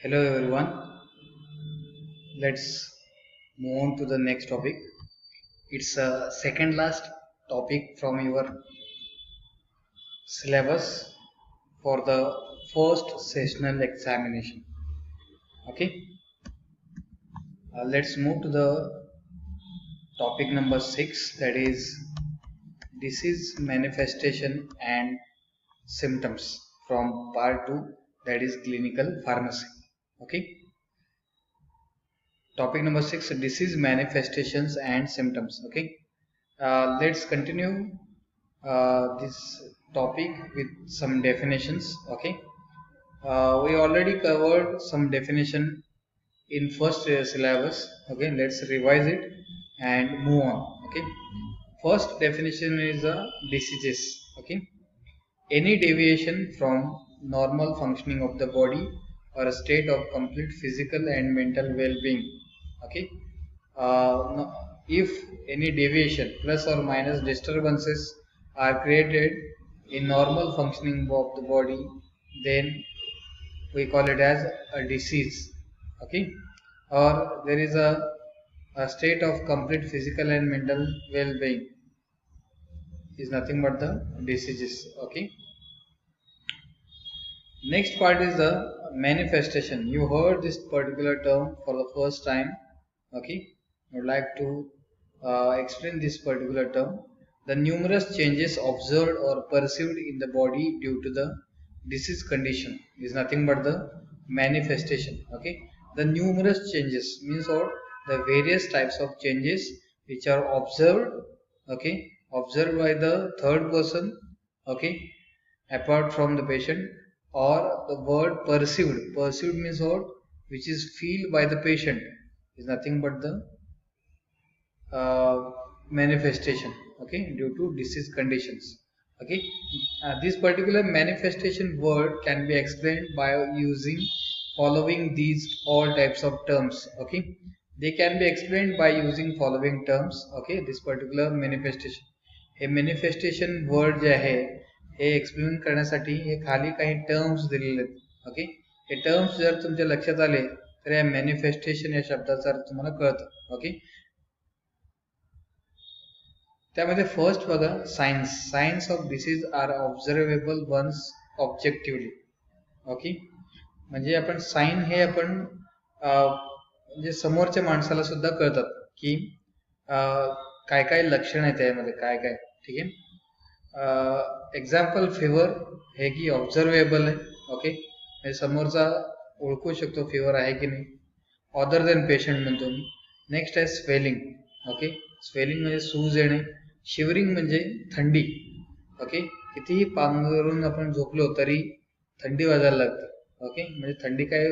Hello everyone. Let's move on to the next topic. It's a second last topic from your syllabus for the first sessional examination. Okay. Let's move to the topic number 6, that is disease manifestation and symptoms, from part 2, that is clinical pharmacy. Okay. Topic number 6, disease manifestations and symptoms. Okay. Let's continue this topic with some definitions. Okay. We already covered some definition in first syllabus. Okay. Let's revise it and move on. Okay. First definition is diseases. Okay. Any deviation from normal functioning of the body or a state of complete physical and mental well-being. Okay. If any deviation plus or minus disturbances are created in normal functioning of the body, then we call it as a disease. Okay. Or there is a state of complete physical and mental well-being is nothing but the diseases. Okay. Next part is the manifestation. You heard this particular term for the first time. Okay, I would like to explain this particular term. The numerous changes observed or perceived in the body due to the disease condition is nothing but the manifestation. Okay, the numerous changes means what? The various types of changes which are observed. Okay, observed by the third person. Okay, apart from the patient, or the word perceived means what, which is feel by the patient is nothing but the manifestation, okay, due to disease conditions. Okay, this particular manifestation word can be explained by using following these all types of terms. Okay, they can be explained by using following terms. Okay, this particular manifestation, हे manifestation word जे आहे हे explain करण्यासाठी हे खाली काही terms दिलेले आहेत. ओके, हे टर्म्स जर तुमच्या लक्षात आले तर या मॅनिफेस्टेशन या शब्दाचा अर्थ तुम्हाला कळतं. ओके, त्यामध्ये फर्स्ट बघा, signs of disease are observable ones objectively. Okay, म्हणजे आपण साइन हे आपण म्हणजे समोरच्या माणसाला सुद्धा कळतात की काय काय लक्षण आहे त्यामध्ये, काय काय. ठीक आहे, एक्झाम्पल फिवर हे की ऑब्झर्वेबल आहे. ओके, म्हणजे समोरचा ओळखू शकतो फिवर आहे की नाही. अदर देन पेशंट म्हणतो मी. नेक्स्ट आहे स्वेलिंग. ओके, स्वेलिंग म्हणजे सूज येणे. शिवरिंग म्हणजे थंडी. ओके, कितीही पांघरून आपण झोपलो तरी थंडी वाजायला लागते. ओके, म्हणजे थंडी काय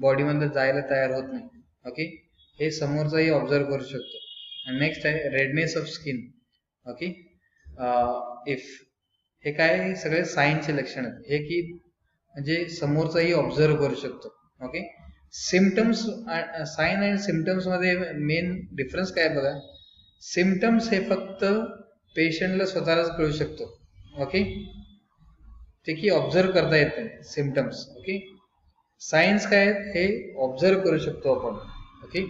बॉडीमध्ये जायला तयार होत नाही. ओके, हे समोरचाही ऑब्झर्व करू शकतो. आणि नेक्स्ट आहे redness of skin. Okay, if हे काय सगळे सायन्सचे लक्षण आहेत, हे की म्हणजे समोरचाही ऑब्झर्व करू शकतो. Okay, symptoms, sign and symptoms मध्ये मेन डिफरन्स काय बघा. सिम्पटम्स हे फक्त पेशंटला स्वतःलाच कळू शकतो. ओके, ते की ऑब्झर्व करता येत नाही सिम्पटम्स. ओके, सायन्स काय आहेत हे ऑब्झर्व करू शकतो आपण. ओके,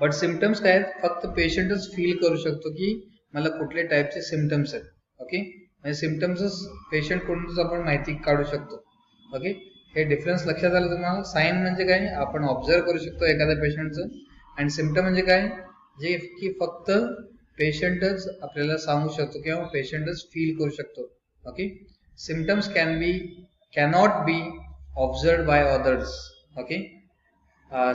बट सिम्पटम्स काय आहेत फक्त पेशंटच फील करू शकतो की मला कुठल्या टाईपचे सिम्पटम्स आहेत. ओके, म्हणजे सिम्पटम्सच पेशंट कडूनच आपण माहिती काढू शकतो. ओके, हे डिफरन्स लक्षात आलं तुम्हाला. साइन म्हणजे काय, आपण ऑब्झर्व करू शकतो एखाद्या पेशंटचं. आणि सिम्पटम म्हणजे काय, जे की फक्त पेशंटच आपल्याला सांगू शकतो किंवा पेशंटच फील करू शकतो. Okay, symptoms cannot be observe by others. Okay,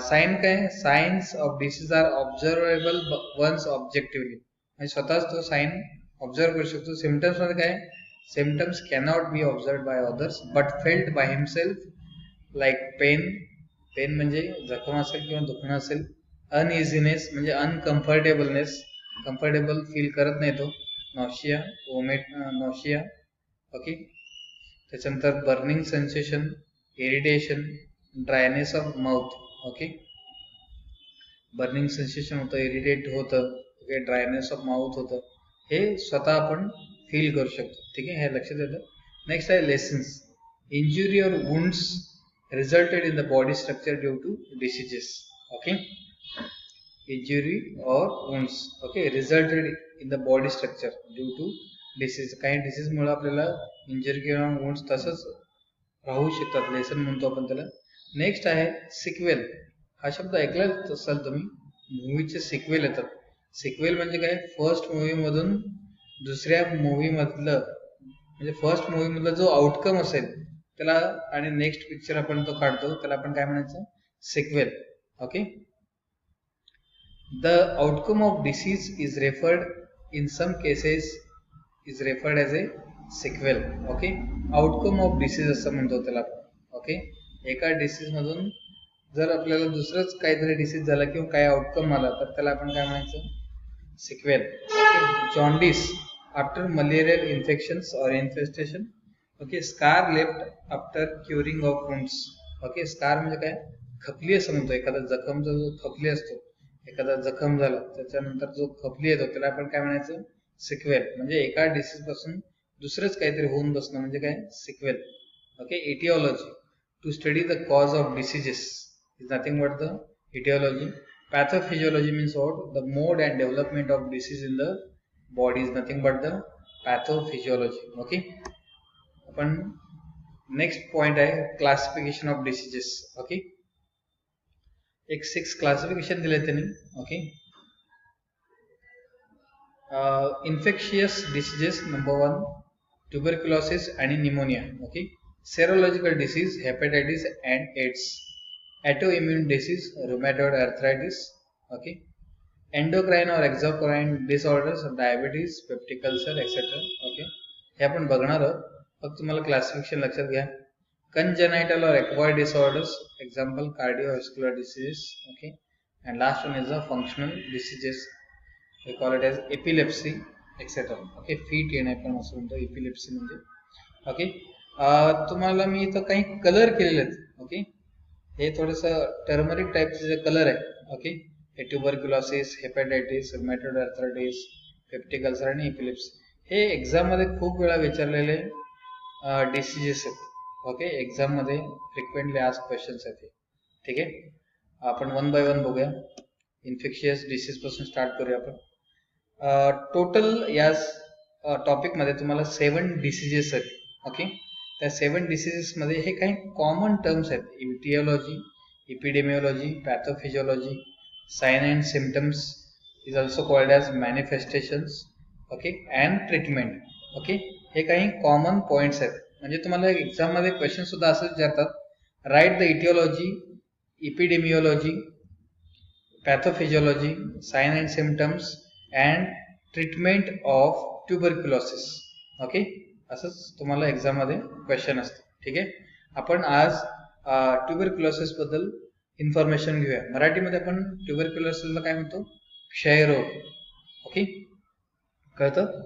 sign काय, signs of disease are observable ones objectively, म्हणजे स्वतःच तो साइन ऑब्झर्व करू शकतो. सिम्पटम्स मध्ये काय, symptoms cannot be observe by others but felt by himself, like pain म्हणजे जखम असेल किंवा दुखणं असेल. अनइझीनेस म्हणजे अनकम्फर्टेबलनेस, कम्फर्टेबल फील करत नाही तो. नॉशिया. ओके, त्याच्यानंतर burning sensation, irritation, dryness of mouth. Okay, burning sensation होतं, इरिटेट होतं. ओके, ड्रायनेस ऑफ माउथ होतं, हे स्वतः आपण फील करू शकतो. ठीक आहे, हे लक्षात येतं. नेक्स्ट आहे लेसन्स, इंजुरी और wounds resulted in the body structure due to diseases. Okay, injury or wounds. Okay, resulted in the body structure due to disease. काही डिसीज मुळे आपल्याला इंजरी किंवा वुंड्स तसंच राहू शकतात, लेसन म्हणतो आपण त्याला. नेक्स्ट आहे सिक्वेल. हा शब्द ऐकलाच असाल तुम्ही, मूवीचे सिक्वेल येतात. सिक्वेल म्हणजे काय, फर्स्ट मूवी मधून दुसऱ्या मूवी मधलं, म्हणजे फर्स्ट मूवी मधला जो आउटकम असेल त्याला आणि नेक्स्ट पिक्चर आपण तो काढतो त्याला आपण काय म्हणायचं, sequel. Okay, the outcome of disease is referred in some cases is referred as a sequel. Okay, outcome of disease असं म्हणतो त्याला. ओके, एका डिसीज मधून जर आपल्याला दुसरंच काहीतरी डिसीज झाला किंवा काही आउटकम आला तर त्याला आपण काय म्हणायचं, sequel. Okay, jaundice after malarial infections or infestation. Okay, scar left after curing of wounds. Okay, scar म्हणजे काय, खपली असं म्हणतो. एखादा जखमचा जो खपली असतो, एखादा जखम झाला त्याच्यानंतर जो खपली येतो त्याला आपण काय म्हणायचं, सिक्वेल. म्हणजे एका डिसीज पासून दुसरंच काहीतरी होऊन बसणं म्हणजे काय, sequel. Okay, etiology to study the cause of diseases is nothing but the etiology. Pathophysiology means what? The mode and development of disease in the body is nothing but the pathophysiology. Okay. आपण next point आहे classification of diseases. Okay, एक 6 classification दिले त्यांनी. Okay, infectious diseases number 1 tuberculosis आणि pneumonia. Okay, serological disease hepatitis and AIDS. Autoimmune disease, rheumatoid arthritis. Okay, endocrine or exocrine disorders, diabetes, peptic ulcer, etc. Okay, हे आपण बघणार आहोत, फक्त तुम्हाला क्लासिफिकेशन लक्षात घ्या. Congenital or acquired disorders, example cardiovascular diseases. Okay, and last one is the functional diseases, we call it as epilepsy, etc. Okay, feet येणे पण असं म्हणतो epilepsy म्हणजे. ओके, तुम्हाला मी इथं काही कलर केलेले आहेत. ओके, हे थोडस टर्मरिक टाईपचे जे कलर आहे. ओके, हे tuberculosis, hepatitis, rheumatoid arthritis, peptic ulcer आणि एपिलेप्सी हे एक्झाम मध्ये खूप वेळा विचारलेले डिसीजेस आहेत. ओके, एक्झाम मध्ये फ्रिक्वेंटली आस्क क्वेश्चन्स आहेत. ठीक आहे, आपण वन बाय वन बघूया. इन्फेक्शियस डिसीज पासून स्टार्ट करूया आपण. टोटल या टॉपिक मध्ये तुम्हाला 7 डिसीजेस आहेत. ओके, त्या 7 डिसीजेस मध्ये हे काही कॉमन टर्म्स आहेत. Etiology, epidemiology, pathophysiology, sign and symptoms is also called as manifestations. Okay, and treatment. Okay, हे काही कॉमन पॉइंट्स आहेत. म्हणजे तुम्हाला एक्झाम मध्ये क्वेश्चन सुद्धा असंच विचारतात, write the etiology, epidemiology, pathophysiology, sign and symptoms and treatment of tuberculosis. Okay, असंच तुम्हाला एक्झाम मध्ये क्वेश्चन असते. ठीक आहे, आपण आज ट्युबरक्युलोसिस बद्दल इन्फॉर्मेशन घेऊया. मराठीमध्ये आपण ट्युबरक्युलोसिसला काय म्हणतो, क्षयरोग. ओके, कळतं.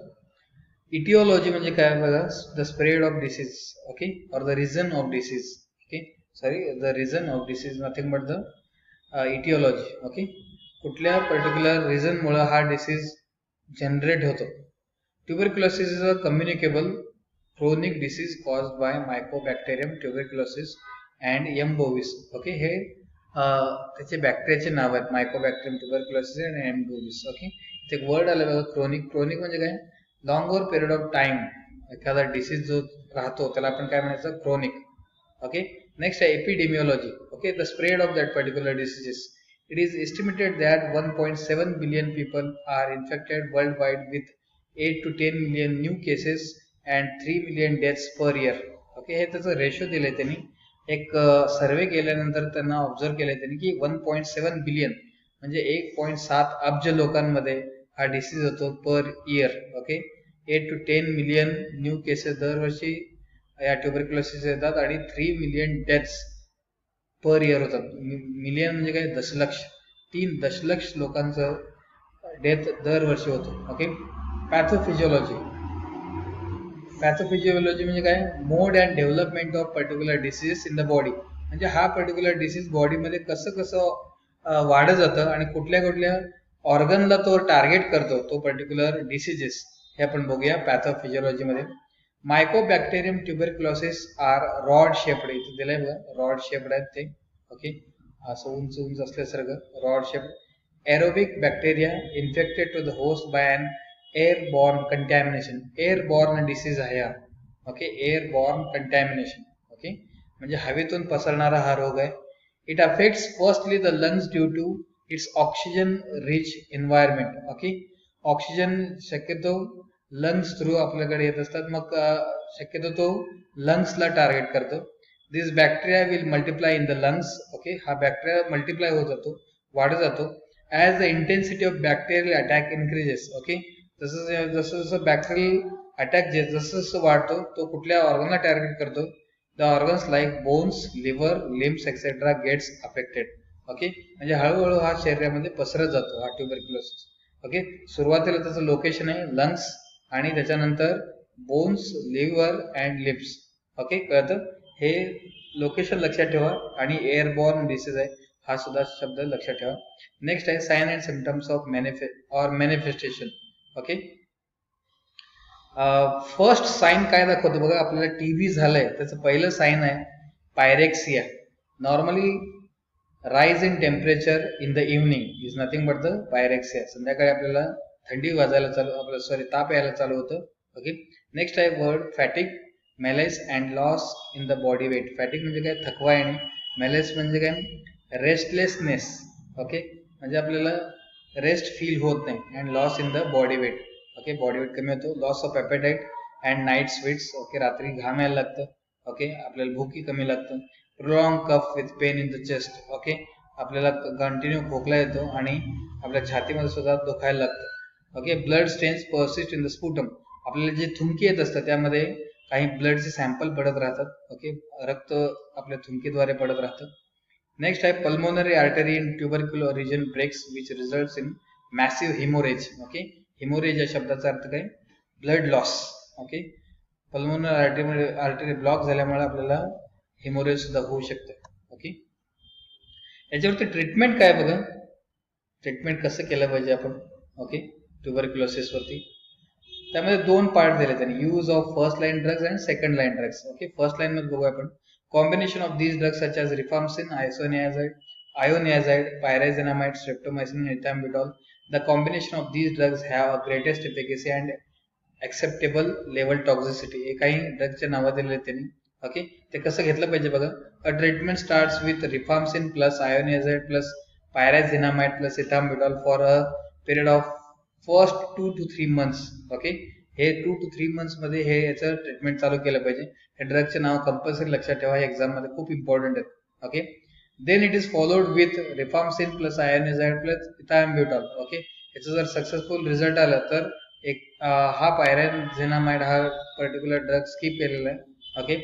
इटिओलॉजी म्हणजे काय बघा, the spread of disease. Okay, or the reason of disease. Okay, sorry, the reason of disease nothing but the etiology. Okay, कुठल्या पर्टिक्युलर रिझन मुळे हा डिसीज जनरेट होतो. Tuberculosis is a communicable chronic disease caused by Mycobacterium tuberculosis and M. bovis. ओके, हे त्याचे बॅक्टेरियाचे नाव आहेत, Mycobacterium tuberculosis आणि M. bovis. Okay, इथे एक वर्ड आलं बघा, क्रोनिक. क्रोनिक म्हणजे काय, लॉंगर पिरियड ऑफ टाइम एखादा डिसीज जो राहतो त्याला आपण काय म्हणायचं, क्रोनिक. ओके, नेक्स्ट आहे epidemiology. Okay, the spread of that particular diseases. It is estimated that 1.7 billion people are infected worldwide with 8 to 10 million new cases and 3 million deaths per year. Okay, हे त्याचं ratio दिलंय त्यांनी. एक सर्वे केल्यानंतर त्यांना observe केलंय त्यांनी की 1.7 बिलियन म्हणजे 1.7 अब्ज लोकांमध्ये हा डिसीज होतो per year. Okay, 8 to 10 million new cases दरवर्षी या ट्युबरक्युलोसिस येतात आणि 3 मिलियन डेथ्स पर इयर होतात. मिलियन म्हणजे काय, दशलक्ष. 3 दशलक्ष लोकांचं डेथ दरवर्षी होतो. ओके, पॅथोफिजिओलॉजी. पॅथोफिजिओलॉजी म्हणजे काय, mode and development of particular diseases in the body. म्हणजे हा पर्टिक्युलर डिसीज बॉडीमध्ये कसं कसं वाढत जातं आणि कुठल्या कुठल्या ऑर्गनला तो टार्गेट करतो, तो पर्टिक्युलर डिसीजेस, हे आपण बघूया पॅथोफिजिओलॉजी मध्ये. Mycobacterium tuberculosis are rod shaped, इथे दिलंय बघा रॉड शेप्ड आहेत ते. ओके, असं उंच उंच असल्यासारखं rod shaped aerobic bacteria infected to the host by an airborne contamination. Airborne disease आहे हा. Okay, airborne contamination. ओके, म्हणजे हवेतून पसरणारा हा रोग आहे. It affects firstly the lungs due to its oxygen rich environment. Okay, oxygen शक्यतो lungs through आपल्याकडे येत असतात, मग शक्यतो तो लंग्सला टार्गेट करतो. This bacteria will multiply in the lungs. Okay, हा बॅक्टेरिया मल्टिप्लाय होत जातो, वाढत जातो. As the intensity of bacterial attack increases. Okay, जसं जसं बॅक्टेरियल अटॅक जसं जसं वाढतो तो कुठल्या ऑर्गनला टार्गेट करतो. The organs like bones, liver, limbs etcetera gets affected. Okay, म्हणजे हळूहळू हा शरीरामध्ये पसरत जातो हा ट्युबरक्युलोसिस. ओके, सुरुवातीला त्याचं लोकेशन आहे लंग्स आणि त्याच्यानंतर bones, liver and lips. Okay, कळतं, हे लोकेशन लक्षात ठेवा. आणि एअरबॉर्न डिसीज आहे हा सुद्धा शब्द लक्षात ठेवा. नेक्स्ट आहे sign and symptoms of manifestation. Okay, first sign काय दाखवतो बघा, आपल्याला टीबी झालंय त्याचं पहिलं साइन आहे pyrexia. Normally rise in temperature in the evening is nothing but the pyrexia. संध्याकाळी आपल्याला थंडी वाजायला चालू, ताप यायला चालू होतं. ओके, नेक्स्ट आहे word fatigue, malaise and loss in the body weight. Fatigue म्हणजे काय, थकवा येणे. मेलेस म्हणजे काय, रेस्टलेसनेस. ओके, म्हणजे आपल्याला रेस्ट फील होत नाही. And loss in the body weight. Okay, body weight कमी होतो. Loss of appetite and night sweats. Okay, रात्री घाम यायला लागतं. ओके, आपल्याला भूकही कमी लागतं. Prolong cough with pain in the chest. Okay, आपल्याला कंटिन्यू खोकला येतो आणि आपल्या छातीमध्ये सुद्धा दुखायला लागतं. Okay, blood stains persist in the sputum. आपल्याला जे थुंकी येत असतं त्यामध्ये काही ब्लडचे सॅम्पल पडत राहतात. ओके, रक्त आपल्या थुंकीद्वारे पडत राहतं. नेक्स्ट आहे pulmonary artery in tuberculous region breaks which results in massive haemorrhage. Okay, haemorrhage या शब्दाचा अर्थ काय, blood loss. Okay, pulmonary artery block झाल्यामुळे आपल्याला हिमोरेज सुद्धा होऊ शकतं. ओके, याच्यावरती ट्रीटमेंट काय बघा, ट्रीटमेंट कसं केलं पाहिजे आपण. ओके, ट्युबरक्युलोसिस वरती त्यामध्ये दोन पार्ट दिले त्यांनी, use of first line drugs and second line drugs. Okay, first line मध्ये बघूया आपण combination of these drugs such as rifampicin, isoniazid, pyrazinamide, streptomycin, ethambutol. The combination of these drugs have a greatest efficacy and acceptable level toxicity. हे काही ड्रगचे नावं दिलेले त्यांनी. Okay, ते कसं घेतलं पाहिजे बघा. A treatment starts with rifampicin plus isoniazid plus pyrazinamide plus ethambutol for a period of first 2 to 3 months. Okay, हे 2 to 3 months मध्ये हे याचं ट्रीटमेंट चालू केलं पाहिजे. हे ड्रगचे नाव कंपल्सरी लक्षात ठेवा, एक्झाम मध्ये खूप इम्पॉर्टंट आहेत. Okay, then it is followed with rifampicin plus isoniazid plus ethambutol. Okay, याचं जर सक्सेसफुल रिझल्ट आला तर एक हा पायराझिनामाइड हा पर्टिक्युलर ड्रग स्किप केलेला आहे. ओके,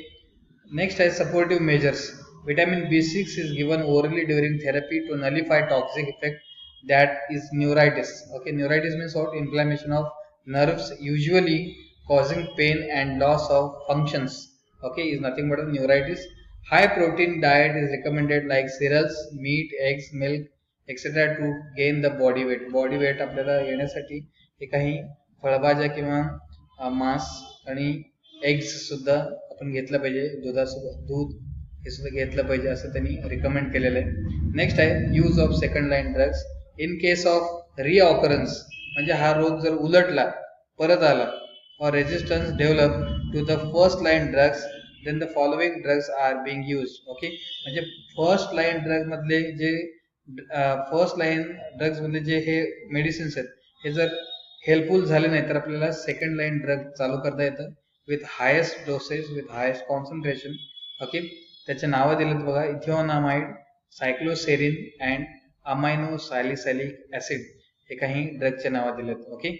नेक्स्ट आहे supportive measures. Vitamin B6 is given orally during therapy to nullify toxic effect that is neuritis. Okay, neuritis means what, inflammation of nerves usually causing pain and loss of functions. Okay, is nothing but a neuritis. High protein diet is recommended like cereals, meat, eggs, milk etc to gain the body weight. Body weight आपल्याला येण्यासाठी हे काही फळभाज्या किंवा मांस आणि eggs सुद्धा आपण घेतलं पाहिजे. दुधासोबत दूध हे सुद्धा घेतलं पाहिजे असं त्यांनी रिकमेंड केलेलं आहे. नेक्स्ट आहे use of second line drugs in case of reoccurrence. म्हणजे हा रोग जर उलटला, परत आला, or resistance develop to the first line drugs, then the following drugs are being use. Okay, म्हणजे फर्स्ट लाईन ड्रग मधले जे हे मेडिसिन्स आहेत हे जर हेल्पफुल झाले नाही तर आपल्याला सेकंड लाईन ड्रग चालू करता येतं with highest doses, with highest concentration. Okay, त्याचे नावं दिलेत बघा, ethionamide, सायक्लोसेरिन and amino salicylic acid. हे काही ड्रगचे नावं दिलेत. ओके,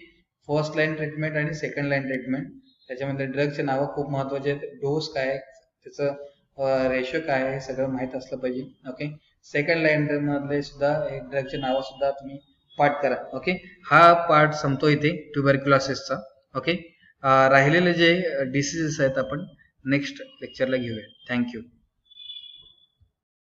फर्स्ट लाईन ट्रीटमेंट आणि सेकंड लाईन ट्रीटमेंट, त्याच्यामध्ये ड्रगचे नावं खूप महत्वाचे आहेत. डोस काय, त्याचं रेशो काय आहे, हे सगळं माहीत असलं पाहिजे. ओके, सेकंड लाईन मधले सुद्धा ड्रगचे नावं सुद्धा तुम्ही पाठ करा. ओके, हा पार्ट संपतो इथे ट्युबरक्युलोसिसचा. ओके, राहिलेले जे डिसीजेस आहेत आपण नेक्स्ट लेक्चरला घेऊया. थँक्यू.